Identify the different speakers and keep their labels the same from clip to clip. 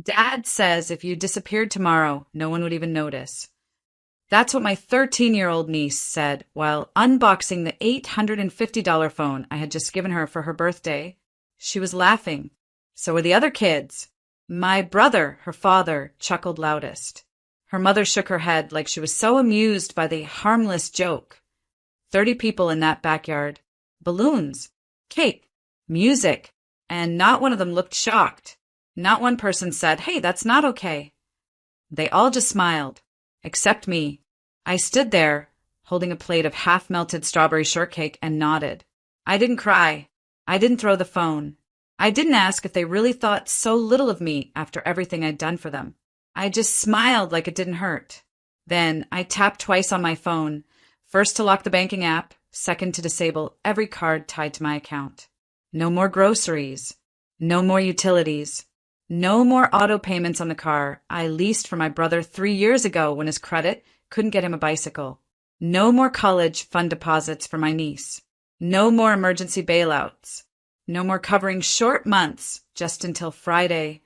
Speaker 1: Dad says if you disappeared tomorrow, no one would even notice. That's what my 13-year-old niece said while unboxing the $850 phone I had just given her for her birthday. She was laughing. So were the other kids. My brother, her father, chuckled loudest. Her mother shook her head like she was so amused by the harmless joke. 30 people in that backyard. Balloons, cake, music, and not one of them looked shocked. Not one person said, "Hey, that's not okay." They all just smiled, except me. I stood there, holding a plate of half-melted strawberry shortcake, and nodded. I didn't cry. I didn't throw the phone. I didn't ask if they really thought so little of me after everything I'd done for them. I just smiled like it didn't hurt. Then I tapped twice on my phone, first to lock the banking app, second to disable every card tied to my account. No more groceries. No more utilities. No more auto payments on the car I leased for my brother 3 years ago when his credit couldn't get him a bicycle. No more college fund deposits for my niece. No more emergency bailouts. No more covering short months just until Friday.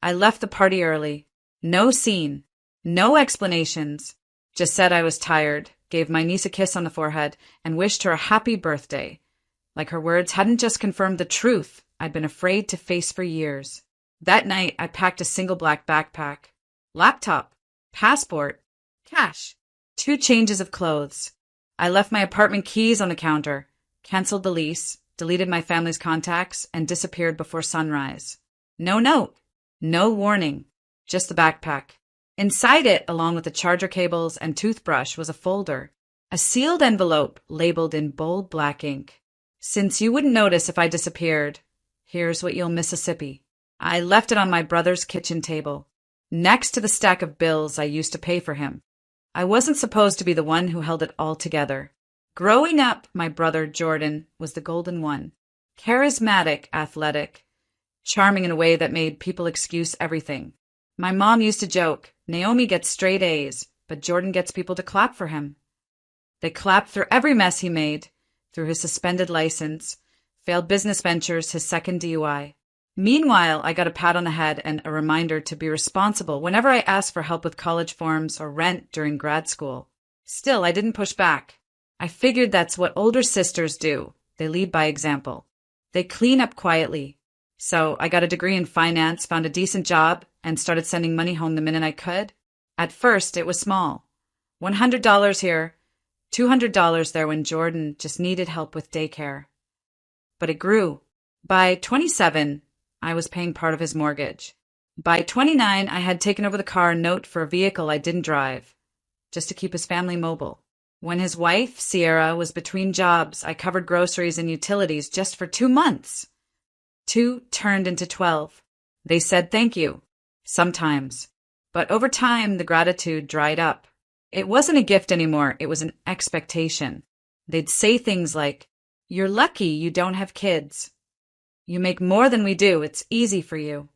Speaker 1: I left the party early. No scene. No explanations. Just said I was tired, gave my niece a kiss on the forehead, and wished her a happy birthday. Like her words hadn't just confirmed the truth I'd been afraid to face for years. That night, I packed a single black backpack, laptop, passport, cash, 2 changes of clothes. I left my apartment keys on the counter, canceled the lease, deleted my family's contacts, and disappeared before sunrise. No note, no warning, just the backpack. Inside it, along with the charger cables and toothbrush, was a folder, a sealed envelope labeled in bold black ink. Since you wouldn't notice if I disappeared, here's what you'll Mississippi. I left it on my brother's kitchen table, next to the stack of bills I used to pay for him. I wasn't supposed to be the one who held it all together. Growing up, my brother Jordan was the golden one. Charismatic, athletic, charming in a way that made people excuse everything. My mom used to joke, Naomi gets straight A's, but Jordan gets people to clap for him. They clapped through every mess he made, through his suspended license, failed business ventures, his second DUI. Meanwhile, I got a pat on the head and a reminder to be responsible whenever I asked for help with college forms or rent during grad school. Still, I didn't push back. I figured that's what older sisters do. They lead by example. They clean up quietly. So I got a degree in finance, found a decent job, and started sending money home the minute I could. At first, it was small. $100 here, $200 there when Jordan just needed help with daycare. But it grew. By 27, I was paying part of his mortgage. By 29, I had taken over the car note for a vehicle I didn't drive, just to keep his family mobile. When his wife, Sierra, was between jobs, I covered groceries and utilities just for 2 months. 2 turned into 12. They said thank you, sometimes. But over time, the gratitude dried up. It wasn't a gift anymore, it was an expectation. They'd say things like, "You're lucky you don't have kids. You make more than we do, it's easy for you.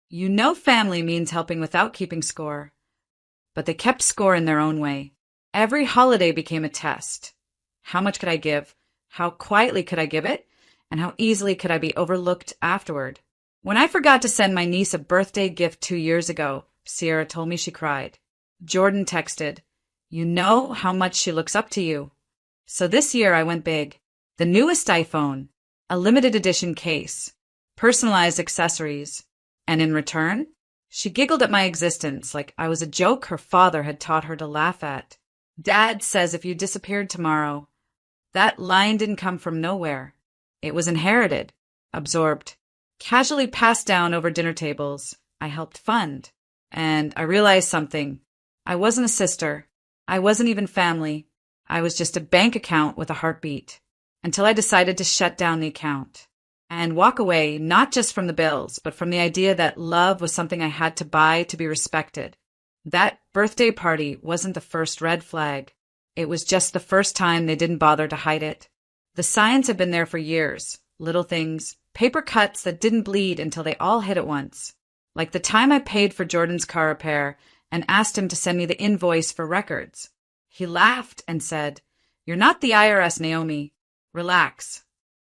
Speaker 1: You know family means helping without keeping score." But they kept score in their own way. Every holiday became a test. How much could I give? How quietly could I give it? And how easily could I be overlooked afterward? When I forgot to send my niece a birthday gift 2 years ago, Sierra told me she cried. Jordan texted, "You know how much she looks up to you." So this year I went big. The newest iPhone, a limited edition case, personalized accessories, and in return, she giggled at my existence like I was a joke her father had taught her to laugh at. Dad says if you disappeared tomorrow. That line didn't come from nowhere. It was inherited, absorbed, casually passed down over dinner tables I helped fund. And I realized something. I wasn't a sister. I wasn't even family. I was just a bank account with a heartbeat. Until I decided to shut down the account and walk away, not just from the bills, but from the idea that love was something I had to buy to be respected. That birthday party wasn't the first red flag. It was just the first time they didn't bother to hide it. The signs have been there for years. Little things, paper cuts that didn't bleed until they all hit at once. Like the time I paid for Jordan's car repair and asked him to send me the invoice for records. He laughed and said, "You're not the IRS, Naomi. Relax."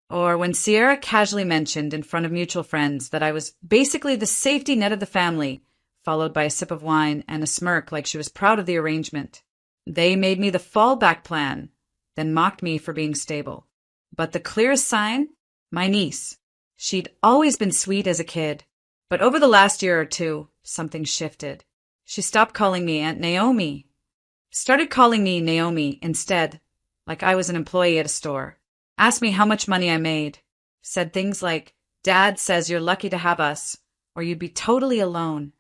Speaker 1: Or when Sierra casually mentioned in front of mutual friends that I was basically the safety net of the family followed by a sip of wine and a smirk like she was proud of the arrangement. They made me the fallback plan, then mocked me for being stable. But the clearest sign? My niece. She'd always been sweet as a kid, but over the last year or two, something shifted. She stopped calling me Aunt Naomi. Started calling me Naomi instead, like I was an employee at a store. Asked me how much money I made. Said things like, "Dad says you're lucky to have us, or you'd be totally alone."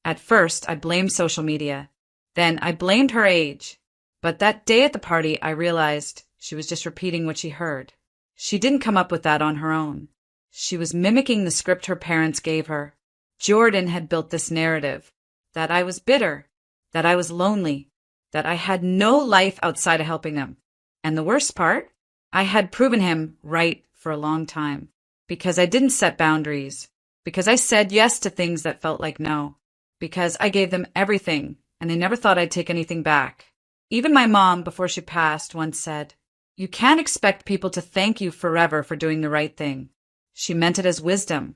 Speaker 1: At first, I blamed social media. Then I blamed her age. But that day at the party, I realized she was just repeating what she heard. She didn't come up with that on her own. She was mimicking the script her parents gave her. Jordan had built this narrative that I was bitter, that I was lonely, that I had no life outside of helping them. And the worst part, I had proven him right for a long time. Because I didn't set boundaries. Because I said yes to things that felt like no. Because I gave them everything, and they never thought I'd take anything back. Even my mom, before she passed, once said, "You can't expect people to thank you forever for doing the right thing." She meant it as wisdom,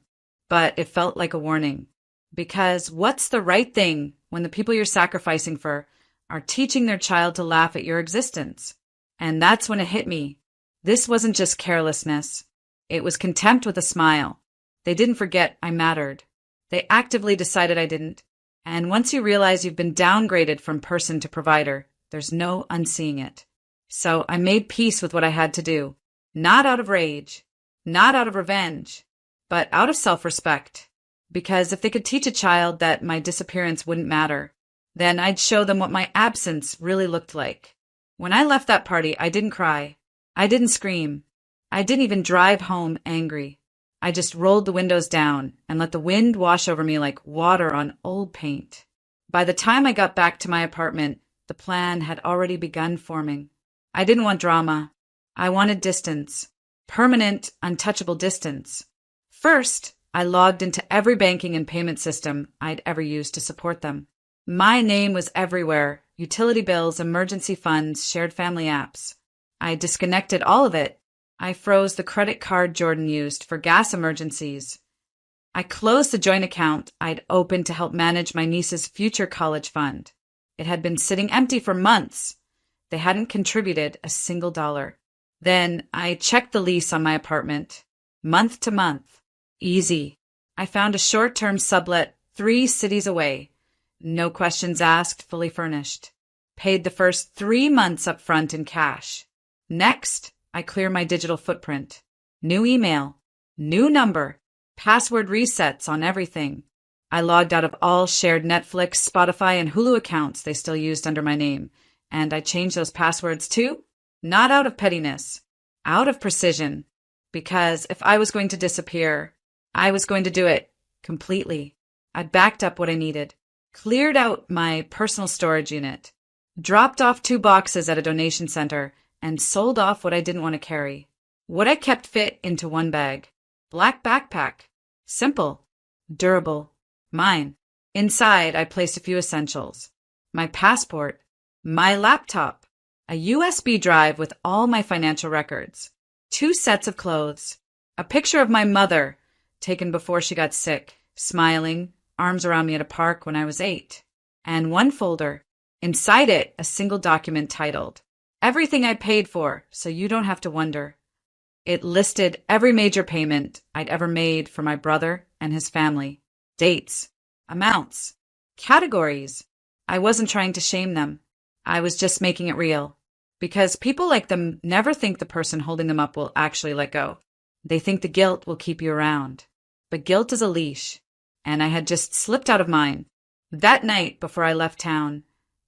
Speaker 1: but it felt like a warning. Because what's the right thing when the people you're sacrificing for are teaching their child to laugh at your existence? And that's when it hit me. This wasn't just carelessness. It was contempt with a smile. They didn't forget I mattered. They actively decided I didn't. And once you realize you've been downgraded from person to provider, there's no unseeing it. So I made peace with what I had to do. Not out of rage, not out of revenge, but out of self-respect. Because if they could teach a child that my disappearance wouldn't matter, then I'd show them what my absence really looked like. When I left that party, I didn't cry. I didn't scream. I didn't even drive home angry. I just rolled the windows down and let the wind wash over me like water on old paint. By the time I got back to my apartment, the plan had already begun forming. I didn't want drama. I wanted distance. Permanent, untouchable distance. First, I logged into every banking and payment system I'd ever used to support them. My name was everywhere. Utility bills, emergency funds, shared family apps. I disconnected all of it. I froze the credit card Jordan used for gas emergencies. I closed the joint account I'd opened to help manage my niece's future college fund. It had been sitting empty for months. They hadn't contributed a single dollar. Then I checked the lease on my apartment. Month to month. Easy. I found a short-term sublet 3 cities away. No questions asked, fully furnished. Paid the first 3 months up front in cash. Next, I clear my digital footprint. New email, new number, password resets on everything. I logged out of all shared Netflix, Spotify, and Hulu accounts they still used under my name. And I changed those passwords too, not out of pettiness, out of precision. Because if I was going to disappear, I was going to do it completely. I backed up what I needed, cleared out my personal storage unit, dropped off 2 boxes at a donation center, and sold off what I didn't want to carry. What I kept fit into one bag. Black backpack. Simple. Durable. Mine. Inside, I placed a few essentials. My passport. My laptop. A USB drive with all my financial records. 2 sets of clothes. A picture of my mother, taken before she got sick, smiling, arms around me at a park when I was 8. And 1 folder. Inside it, a single document titled, "Everything I paid for, so you don't have to wonder." It listed every major payment I'd ever made for my brother and his family. Dates, amounts, categories. I wasn't trying to shame them. I was just making it real. Because people like them never think the person holding them up will actually let go. They think the guilt will keep you around. But guilt is a leash, and I had just slipped out of mine. That night, before I left town,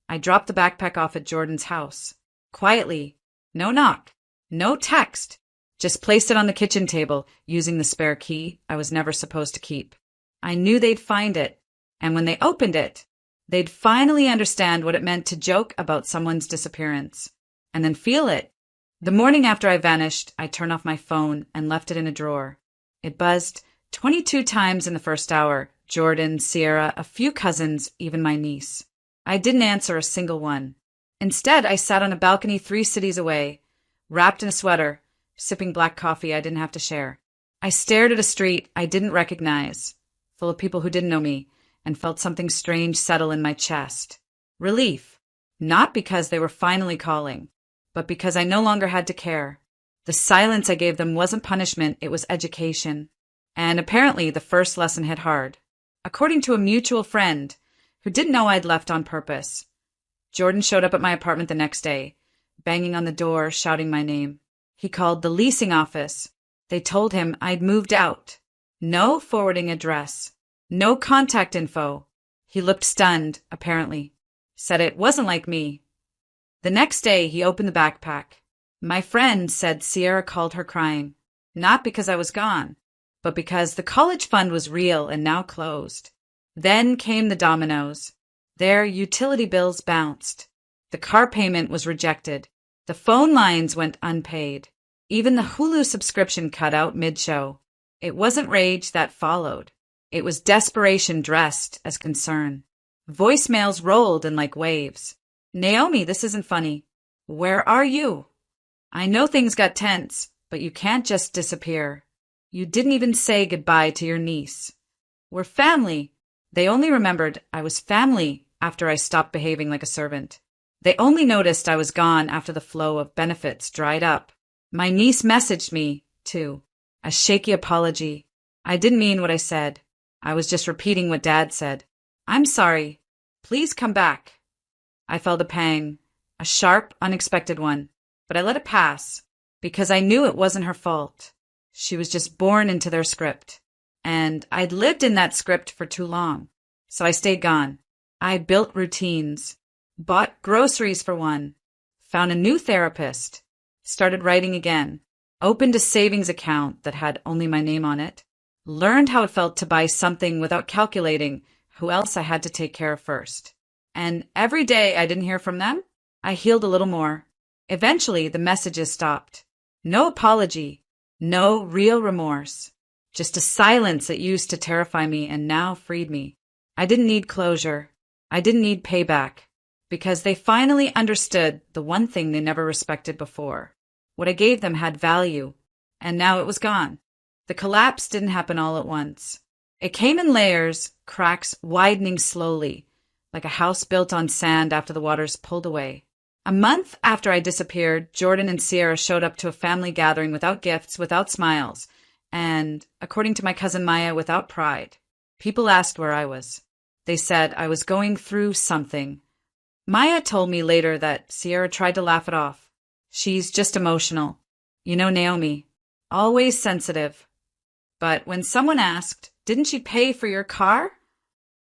Speaker 1: I dropped the backpack off at Jordan's house. Quietly. No knock. No text. Just placed it on the kitchen table, using the spare key I was never supposed to keep. I knew they'd find it, and when they opened it, they'd finally understand what it meant to joke about someone's disappearance, and then feel it. The morning after I vanished, I turned off my phone and left it in a drawer. It buzzed 22 times in the first hour. Jordan, Sierra, a few cousins, even my niece. I didn't answer a single one. Instead, I sat on a balcony 3 cities away, wrapped in a sweater, sipping black coffee I didn't have to share. I stared at a street I didn't recognize, full of people who didn't know me, and felt something strange settle in my chest. Relief. Not because they were finally calling, but because I no longer had to care. The silence I gave them wasn't punishment, it was education. And apparently the first lesson hit hard. According to a mutual friend who didn't know I'd left on purpose, Jordan showed up at my apartment the next day, banging on the door, shouting my name. He called the leasing office. They told him I'd moved out. No forwarding address. No contact info. He looked stunned, apparently. Said it wasn't like me. The next day, he opened the backpack. My friend said Sierra called her crying. Not because I was gone, but because the college fund was real and now closed. Then came the dominoes. Their utility bills bounced. The car payment was rejected. The phone lines went unpaid. Even the Hulu subscription cut out mid-show. It wasn't rage that followed. It was desperation dressed as concern. Voicemails rolled in like waves. Naomi, this isn't funny. Where are you? I know things got tense, but you can't just disappear. You didn't even say goodbye to your niece. We're family. They only remembered I was family after I stopped behaving like a servant. They only noticed I was gone after the flow of benefits dried up. My niece messaged me, too. A shaky apology. I didn't mean what I said. I was just repeating what Dad said. I'm sorry. Please come back. I felt a pang, a sharp, unexpected one, but I let it pass because I knew it wasn't her fault. She was just born into their script, and I'd lived in that script for too long, so I stayed gone. I built routines, bought groceries for one, found a new therapist, started writing again, opened a savings account that had only my name on it, learned how it felt to buy something without calculating who else I had to take care of first. And every day I didn't hear from them, I healed a little more. Eventually, the messages stopped. No apology, no real remorse, just a silence that used to terrify me and now freed me. I didn't need closure. I didn't need payback, because they finally understood the one thing they never respected before. What I gave them had value, and now it was gone. The collapse didn't happen all at once. It came in layers, cracks widening slowly, like a house built on sand after the waters pulled away. A month after I disappeared, Jordan and Sierra showed up to a family gathering without gifts, without smiles, and, according to my cousin Maya, without pride. People asked where I was. They said I was going through something. Maya told me later that Sierra tried to laugh it off. She's just emotional. You know Naomi, always sensitive. But when someone asked, didn't she pay for your car?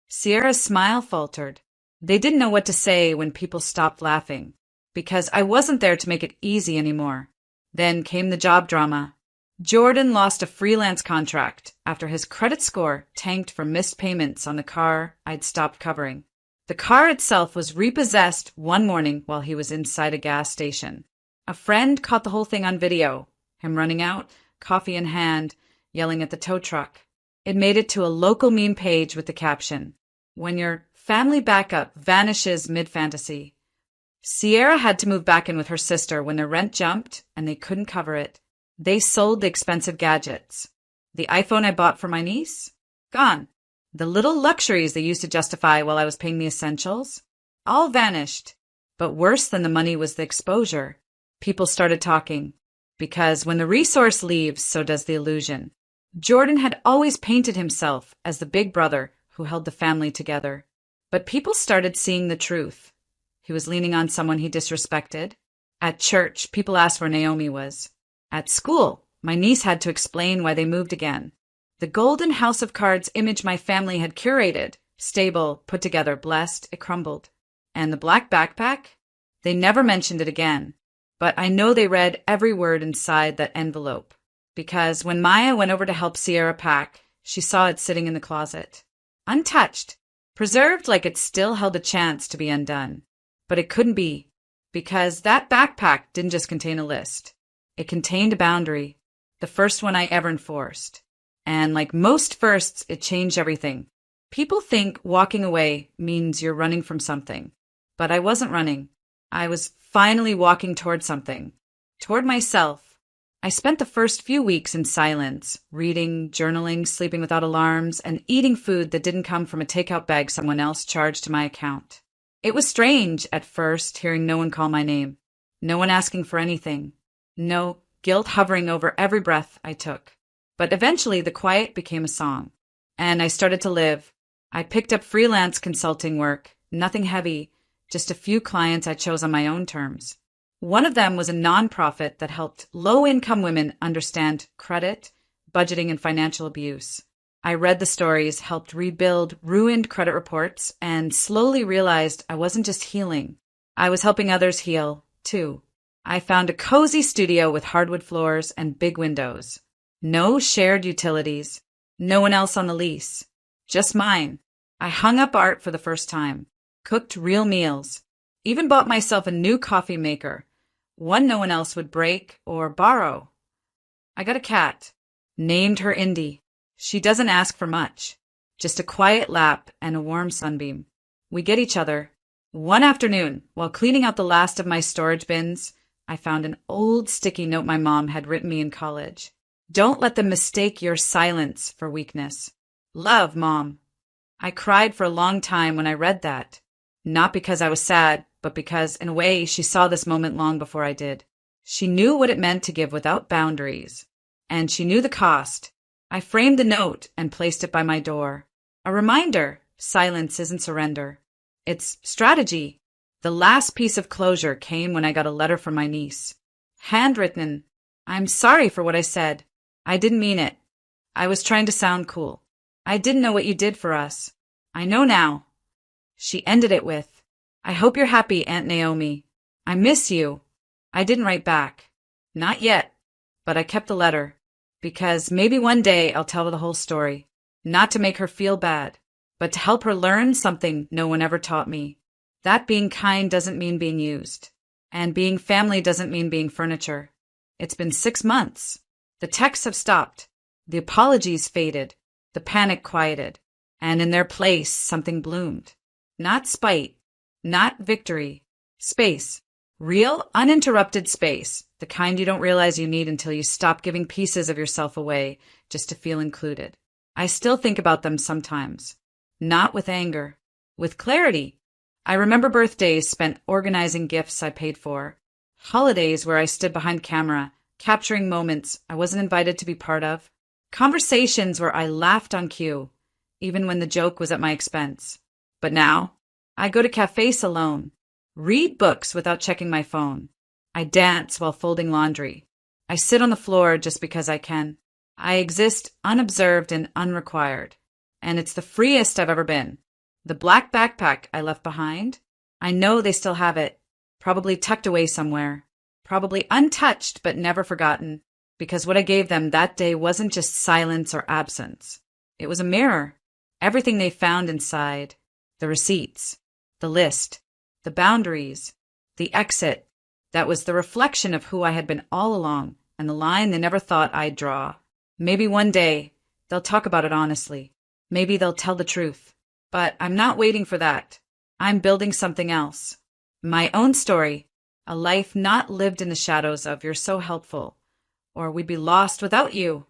Speaker 1: Sierra's smile faltered. They didn't know what to say when people stopped laughing, because I wasn't there to make it easy anymore. Then came the job drama. Jordan lost a freelance contract after his credit score tanked for missed payments on the car I'd stopped covering. The car itself was repossessed one morning while he was inside a gas station. A friend caught the whole thing on video, him running out, coffee in hand, yelling at the tow truck. It made it to a local meme page with the caption, "When your family backup vanishes mid-fantasy." Sierra had to move back in with her sister when their rent jumped and they couldn't cover it. They sold the expensive gadgets. The iPhone I bought for my niece? Gone. The little luxuries they used to justify while I was paying the essentials? All vanished. But worse than the money was the exposure. People started talking. Because when the resource leaves, so does the illusion. Jordan had always painted himself as the big brother who held the family together. But people started seeing the truth. He was leaning on someone he disrespected. At church, people asked where Naomi was. At school, my niece had to explain why they moved again. The golden house of cards image my family had curated, stable, put together, blessed, it crumbled. And the black backpack? They never mentioned it again. But I know they read every word inside that envelope. Because when Maya went over to help Sierra pack, she saw it sitting in the closet. Untouched, preserved like it still held a chance to be undone. But it couldn't be, because that backpack didn't just contain a list. It contained a boundary, the first one I ever enforced. And like most firsts, it changed everything. People think walking away means you're running from something. But I wasn't running. I was finally walking toward something. Toward myself. I spent the first few weeks in silence, reading, journaling, sleeping without alarms, and eating food that didn't come from a takeout bag someone else charged to my account. It was strange at first hearing no one call my name, no one asking for anything, no guilt hovering over every breath I took. But eventually the quiet became a song, and I started to live. I picked up freelance consulting work, nothing heavy, just a few clients I chose on my own terms. One of them was a nonprofit that helped low-income women understand credit, budgeting, and financial abuse. I read the stories, helped rebuild ruined credit reports, and slowly realized I wasn't just healing. I was helping others heal, too. I found a cozy studio with hardwood floors and big windows. No shared utilities. No one else on the lease. Just mine. I hung up art for the first time. Cooked real meals. Even bought myself a new coffee maker. One no one else would break or borrow. I got a cat. Named her Indy. She doesn't ask for much. Just a quiet lap and a warm sunbeam. We get each other. One afternoon, while cleaning out the last of my storage bins, I found an old sticky note my mom had written me in college. Don't let them mistake your silence for weakness. Love, Mom. I cried for a long time when I read that. Not because I was sad, but because, in a way, she saw this moment long before I did. She knew what it meant to give without boundaries. And she knew the cost. I framed the note and placed it by my door. A reminder, silence isn't surrender. It's strategy. The last piece of closure came when I got a letter from my niece. Handwritten. I'm sorry for what I said. I didn't mean it. I was trying to sound cool. I didn't know what you did for us. I know now. She ended it with, I hope you're happy, Aunt Naomi. I miss you. I didn't write back. Not yet. But I kept the letter. Because maybe one day I'll tell her the whole story. Not to make her feel bad, but to help her learn something no one ever taught me. That being kind doesn't mean being used. And being family doesn't mean being furniture. It's been 6 months. The texts have stopped. The apologies faded. The panic quieted. And in their place, something bloomed. Not spite. Not victory. Space. Real, uninterrupted space. The kind you don't realize you need until you stop giving pieces of yourself away just to feel included. I still think about them sometimes. Not with anger. With clarity. I remember birthdays spent organizing gifts I paid for. Holidays where I stood behind camera, capturing moments I wasn't invited to be part of. Conversations where I laughed on cue, even when the joke was at my expense. But now, I go to cafes alone. Read books without checking my phone. I dance while folding laundry. I sit on the floor just because I can. I exist unobserved and unrequired. And it's the freest I've ever been. The black backpack I left behind, I know they still have it. Probably tucked away somewhere. Probably untouched but never forgotten. Because what I gave them that day wasn't just silence or absence. It was a mirror. Everything they found inside. The receipts. The list. The boundaries. The exit. That was the reflection of who I had been all along, and the line they never thought I'd draw. Maybe one day, they'll talk about it honestly. Maybe they'll tell the truth. But I'm not waiting for that. I'm building something else. My own story. A life not lived in the shadows of "you're so helpful," or "we'd be lost without you."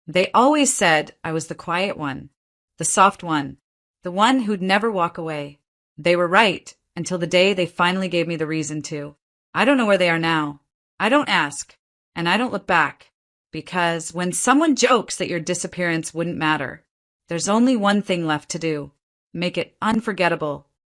Speaker 1: They always said I was the quiet one, the soft one, the one who'd never walk away. They were right, until the day they finally gave me the reason to. I don't know where they are now. I don't ask, and I don't look back, because when someone jokes that your disappearance wouldn't matter, there's only one thing left to do. Make it unforgettable,